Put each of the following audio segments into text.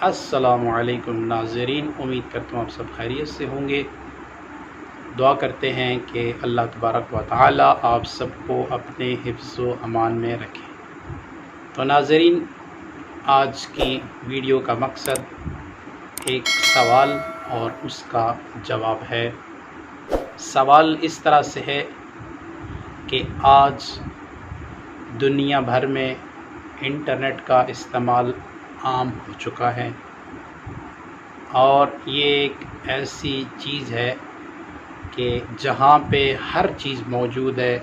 अस्सलामु अलैकुम नाज़रीन, उम्मीद करता हूँ आप सब खैरियत से होंगे। दुआ करते हैं कि अल्लाह तबारक व तआला आप सबको अपने हिफ्ज़ व अमान में रखे। तो नाज़रीन, आज की वीडियो का मकसद एक सवाल और उसका जवाब है। सवाल इस तरह से है कि आज दुनिया भर में इंटरनेट का इस्तेमाल आम हो चुका है और ये एक ऐसी चीज़ है कि जहाँ पे हर चीज़ मौजूद है।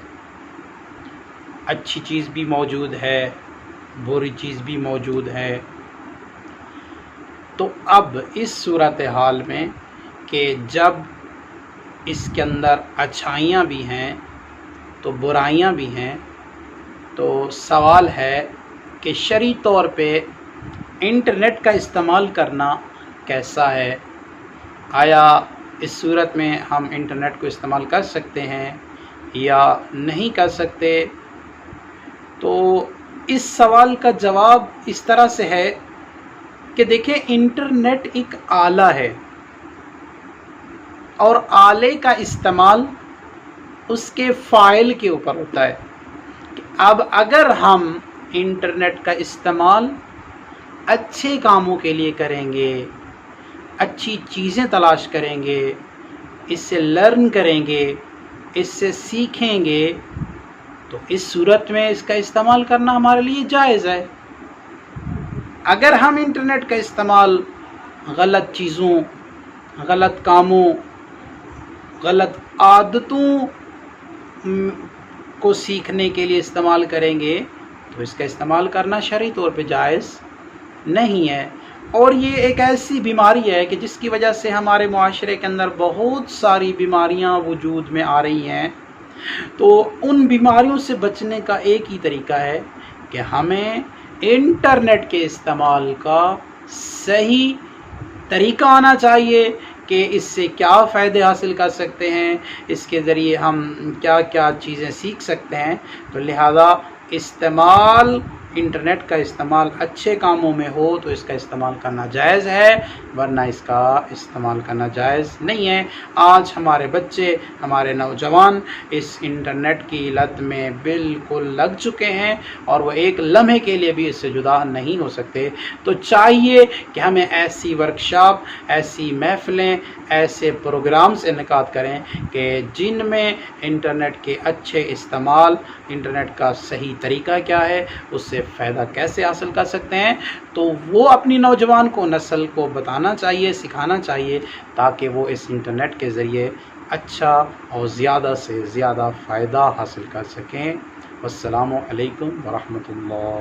अच्छी चीज़ भी मौजूद है, बुरी चीज़ भी मौजूद है। तो अब इस सूरत हाल में कि जब इसके अंदर अच्छाइयाँ भी हैं तो बुराइयाँ भी हैं, तो सवाल है कि शरई तौर पे इंटरनेट का इस्तेमाल करना कैसा है। आया इस सूरत में हम इंटरनेट को इस्तेमाल कर सकते हैं या नहीं कर सकते। तो इस सवाल का जवाब इस तरह से है कि देखिए, इंटरनेट एक आला है और आले का इस्तेमाल उसके फ़ाइल के ऊपर होता है। अब अगर हम इंटरनेट का इस्तेमाल अच्छे कामों के लिए करेंगे, अच्छी चीज़ें तलाश करेंगे, इससे लर्न करेंगे, इससे सीखेंगे, तो इस सूरत में इसका इस्तेमाल करना हमारे लिए जायज़ है। अगर हम इंटरनेट का इस्तेमाल गलत चीज़ों, गलत कामों, गलत आदतों को सीखने के लिए इस्तेमाल करेंगे तो इसका इस्तेमाल करना शरई तौर पे जायज़ नहीं है। और ये एक ऐसी बीमारी है कि जिसकी वजह से हमारे मुआशरे के अंदर बहुत सारी बीमारियां वजूद में आ रही हैं। तो उन बीमारियों से बचने का एक ही तरीका है कि हमें इंटरनेट के इस्तेमाल का सही तरीका आना चाहिए कि इससे क्या फ़ायदे हासिल कर सकते हैं, इसके ज़रिए हम क्या क्या चीज़ें सीख सकते हैं। तो लिहाजा इस्तेमाल इंटरनेट का इस्तेमाल अच्छे कामों में हो तो इसका इस्तेमाल करना जायज़ है, वरना इसका इस्तेमाल करना जायज़ नहीं है। आज हमारे बच्चे, हमारे नौजवान इस इंटरनेट की लत में बिल्कुल लग चुके हैं और वो एक लम्हे के लिए भी इससे जुदा नहीं हो सकते। तो चाहिए कि हमें ऐसी वर्कशॉप, ऐसी महफ़िलें, ऐसे प्रोग्राम्स इनेकाद करें कि जिनमें इंटरनेट के अच्छे इस्तेमाल, इंटरनेट का सही तरीका क्या है, उससे फ़ायदा कैसे हासिल कर सकते हैं, तो वो अपनी नौजवान को, नस्ल को बताना चाहिए, सिखाना चाहिए, ताकि वो इस इंटरनेट के ज़रिए अच्छा और ज़्यादा से ज़्यादा फ़ायदा हासिल कर सकें। वस्सलामु अलैकुम वरहमतुल्लाह।